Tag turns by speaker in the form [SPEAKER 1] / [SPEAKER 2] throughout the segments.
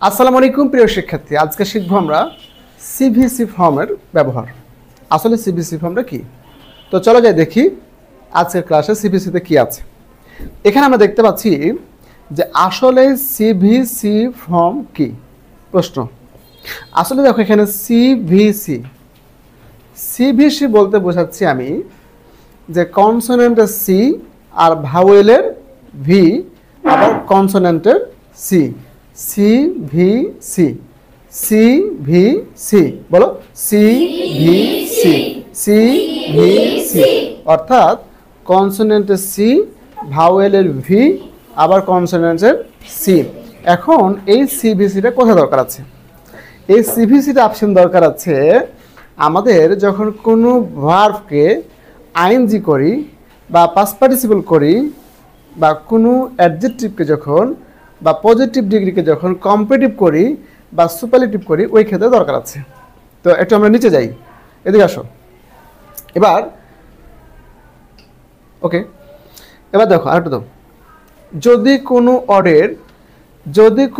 [SPEAKER 1] আসসালামু আলাইকুম প্রিয় শিক্ষার্থী, আজকে শিখবো আমরা সিভিসি ফর্মের ব্যবহার। আসলে সিভিসি ফর্মটা কি? তো চলো যাই দেখি আজকের ক্লাসে সিভিসিতে কি আছে। এখানে আমরা দেখতে পাচ্ছি যে আসলে সিভিসি ফর্ম কি। প্রশ্ন আসলে দেখো এখানে সিভিসি বলতে বোঝাচ্ছি আমি যে কনসোনেন্টের সি আর ভাওয়েলের ভি আবার কনসোনেন্টের সি। সিভিসি বলো, সিভিসি অর্থাৎ কনসোনেন্টের সি, ভাওয়েলের ভি আবার কনসোনেন্টের সি। এখন এই সিভিসিটা কোথায় দরকার আছে? এই সিভিসিটা অপশন দরকার আছে আমাদের যখন কোনো ভার্বকে আইএনজি করি বা পাস্ট পার্টিসিপল করি বা কোনো অ্যাডজেক্টিভকে যখন বা পজিটিভ ডিগ্রিকে যখন কম্পারেটিভ করি বা সুপারলেটিভ করি, ওই ক্ষেত্রে দরকার আছে। তো একটু আমরা নিচে যাই, এদিকে আসো। এবার ওকে, এবার দেখো আরেকটু দাও। যদি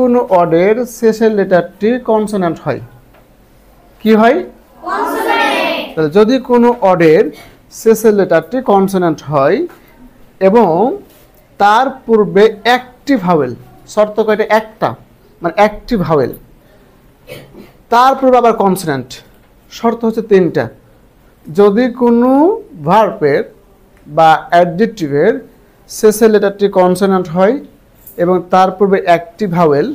[SPEAKER 1] কোনো অর্ডের শেষের লেটারটি কনসোনেন্ট হয়, কি হয়? তাহলে যদি কোনো অর্ডের শেষের লেটারটি কনসোনেন্ট হয় এবং তার পূর্বে একটি ভাওয়েল, শর্ত কয়টা? একটা, মানে একটি ভাওয়েল, তার পূর্বে আবার কনসোনেন্ট, শর্ত হচ্ছে তিনটা। যদি কোনো ভার্বের বা অ্যাডজেক্টিভের শেষের লেটারটি কনসোনেন্ট হয় এবং তার পূর্বে একটি ভাওয়েল,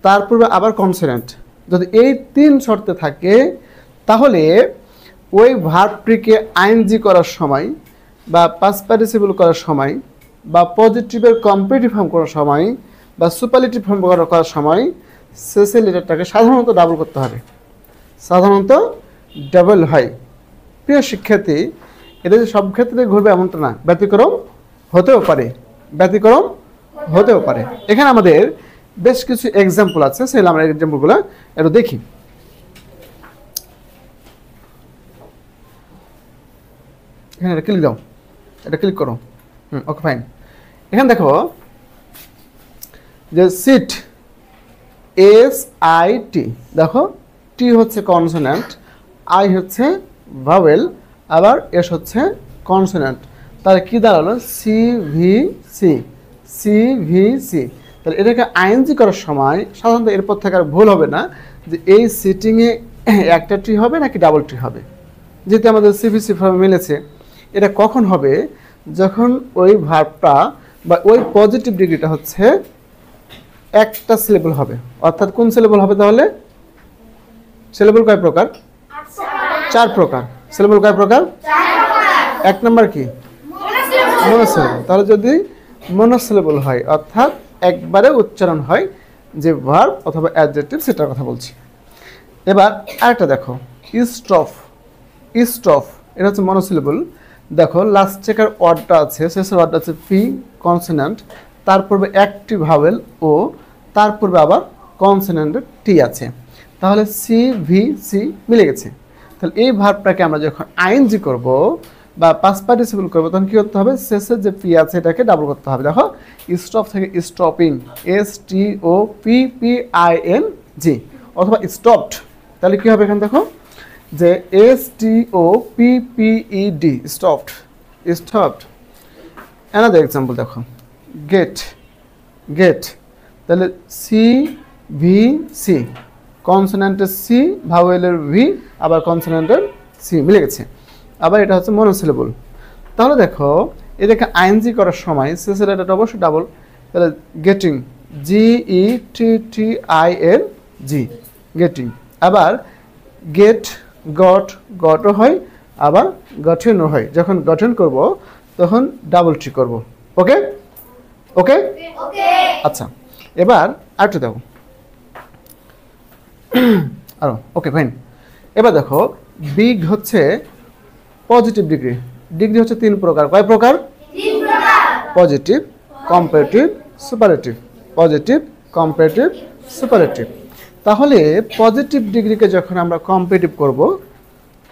[SPEAKER 1] তার পূর্বে আবার কনসোনেন্ট, যদি এই তিন শর্তে থাকে তাহলে ওই ভার্বটিকে আইএনজি করার সময় বা পাস্ট পার্টিসিপল করার সময় বা পজিটিভের কম্পারেটিভ ফর্ম করার সময় বা সুপারলেটিভ ফর্ম করার সময় শেষের লেটারটাকে সাধারণত ডাবল করতে হবে। সাধারণত ডাবল হয়। প্রিয় শিক্ষার্থী, এটা যে সব ক্ষেত্রে ঘুরবে এমনটা না, ব্যতিক্রম হতেও পারে। এখানে আমাদের বেশ কিছু এক্সাম্পল আছে, সেগুলো আমরা এক্সাম্পলগুলো একটু দেখি। এখানে এটা ক্লিক দাও, এটা ক্লিক করো। Okay fine. এখানে দেখো যে সিট, SIT, দেখো টি হচ্ছে কনসোনেন্ট, আই হচ্ছে ভাওয়েল, আবার এস হচ্ছে কনসোনেন্ট। তাহলে কি দাঁড়ালো? সিভিসি। তাহলে এটাকে আইএনজি করার সময় সাধারণত এরপর থেকে আর ভুল হবে না যে এই সিটিংয়ে একটা টি হবে নাকি ডাবল টি হবে। যেহেতু আমাদের সিভিসি ফর্মে মিলেছে, এটা কখন হবে? যখন ওই ভার্বটা বা ওই পজিটিভ ডিগ্রিটা হচ্ছে একটা সিলেবল হবে। অর্থাৎ কোন সিলেবল হবে? তাহলে সিলেবল কয় প্রকার? 4 প্রকার। সিলেবল কয় প্রকার? 1 নম্বর কি? মনোসিলেবল। তাহলে যদি মনোসিলেবল হয় অর্থাৎ একবারে উচ্চারণ হয় যে ভার্ব অথবা অ্যাডজেক্টিভ, সেটার কথা বলছি। এবার আরেকটা দেখো, স্টফ, এটা হচ্ছে মনোসিলেবল। দেখো লাস্ট চেকার ওয়ার্ডটা আছে, শেষের ওয়ার্ডটা আছে পি কনসোনেন্ট, তার পূর্বে একটি ভাওয়েল ও তার পূর্বে আবার কনসোনেন্টের টি আছে। তাহলে সিভিসি মিলে গেছে। তাহলে এই ভার্বটাকে আমরা যখন আইএনজি করব বা পাস্ট পার্টিসিপল করব, তখন কী করতে হবে? শেষের যে পি আছে এটাকে ডাবল করতে হবে। দেখো স্টপ থেকে স্টপিং, STOPPING, অথবা স্টপড। তাহলে কী হবে? এখানে দেখো যে STOPPED, স্টপড। অ্যানাদার এক্সাম্পল দেখো, গেট। তাহলে সিভিসি, কনসোনেন্টের সি, ভাওয়েলের ভি, আবার কনসোনেন্টের সি মিলে গেছে। আবার এটা হচ্ছে মনোসিলেবল। তাহলে দেখো এটাকে আইএনজি করার সময় শেষের এটা অবশ্যই ডাবল। তাহলে গেটিং, GETTING, গেটিং। আবার গটও হয়, আবার গঠনও হয়। যখন গঠন করব তখন ডাবল টি করব। ওকে, আচ্ছা। এবার আরেকটু দেখো আরো। Okay fine. এবার দেখো বিগ হচ্ছে পজিটিভ ডিগ্রি হচ্ছে 3 প্রকার। কয় প্রকার? 3 প্রকার। Positive, comparative, superlative. তাহলে পজিটিভ ডিগ্রিকে যখন আমরা কম্পারেটিভ করব,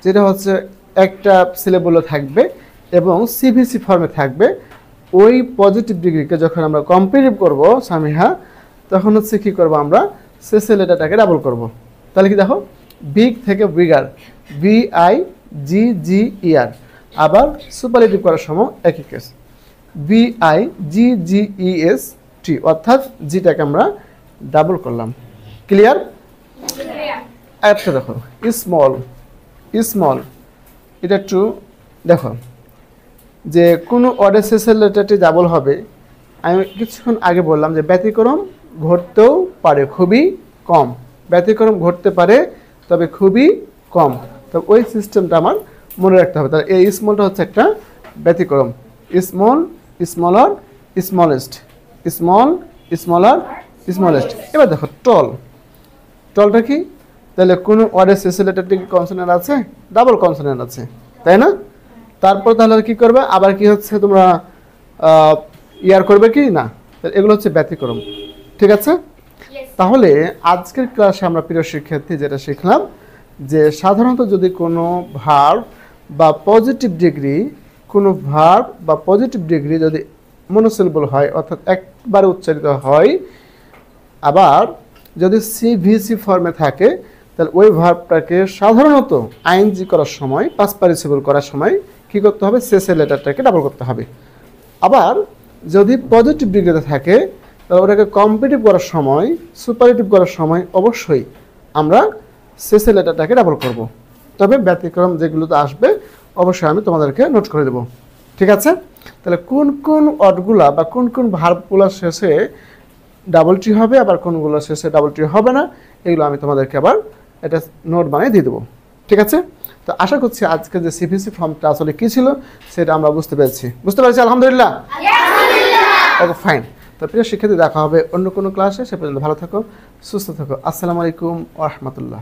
[SPEAKER 1] যেটা হচ্ছে একটা সিলেবলও থাকবে এবং সিভিসি ফর্মে থাকবে, ওই পজিটিভ ডিগ্রিকে যখন আমরা কম্পারেটিভ করব সামিহা, তখন হচ্ছে কী করবো? আমরা শেষের লেটারটাকে ডাবল করব। তাহলে কি দেখো, বিগ থেকে বিগার, BIGGER। আবার সুপারলেটিভ করার সময় একই কেস, BIGGEST, অর্থাৎ জিটাকে আমরা ডাবল করলাম। ক্লিয়ার? একটা দেখো স্মল, স্মল, এটা একটু দেখো যে কোনো অর্ডার শেষের লেটারটি ডাবল হবে। আমি কিছুক্ষণ আগে বললাম যে ব্যতিক্রম ঘটতেও পারে, খুবই কম। ব্যতিক্রম ঘটতে পারে তবে খুবই কম। তবে ওই সিস্টেমটা আমার মনে রাখতে হবে। তাহলে এই স্মলটা হচ্ছে একটা ব্যতিক্রম। Small, smaller, smallest, small, smaller, smallest. এবার দেখো টল, টলটা কি? তাহলে কোনো ওয়ার্ডের শেষে লেটারটি কনসোনেন্ট আছে, ডাবল কনসোনেন্ট আছে, তাই না? তারপর তাহলে কি করবে, আবার কি হচ্ছে তোমরা ইয়ার করবে কি না, এগুলো হচ্ছে ব্যতিক্রম। ঠিক আছে? তাহলে আজকের ক্লাসে আমরা প্রিয় শিক্ষার্থী যেটা শিখলাম যে সাধারণত যদি কোনো ভার্ব বা পজিটিভ ডিগ্রি, কোনো ভার্ব বা পজিটিভ ডিগ্রি যদি মনোসিলেবল হয়, অর্থাৎ একবারে উচ্চারিত হয়, আবার যদি সিভিসি ফর্মে থাকে, তাহলে ওই ভার্বটাকে সাধারণত আইএনজি করার সময়, পাস্ট পার্টিসিপল করার সময় কী করতে হবে, শেষের লেটারটাকে ডাবল করতে হবে। আবার যদি পজিটিভ ডিগ্রিতে থাকে, তাহলে ওটাকে কম্পিটিভ করার সময়, সুপারলেটিভ করার সময় অবশ্যই আমরা শেষের লেটারটাকে ডাবল করব। তবে ব্যতিক্রম যেগুলোতে আসবে অবশ্যই আমি তোমাদেরকে নোট করে দেব। ঠিক আছে? তাহলে কোন কোন ওয়ার্ডগুলা বা কোন কোন ভার্বগুলোর শেষে ডাবল টি হবে, আবার কোনগুলোর শেষে ডাবল টি হবে না, এগুলো আমি তোমাদেরকে আবার এটা নোট বানিয়ে দিয়ে দেবো। ঠিক আছে? তো আশা করছি আজকে যে সিভিসি ফর্মটা আসলে কী ছিল সেটা আমরা বুঝতে পেরেছি। আলহামদুলিল্লাহ। ওকে, ফাইন। তো প্রিয় শিক্ষার্থী, দেখা হবে অন্য কোনো ক্লাসে। সে পর্যন্ত ভালো থাকো, সুস্থ থাকো। আসসালামু আলাইকুম ওয়া রাহমাতুল্লাহ।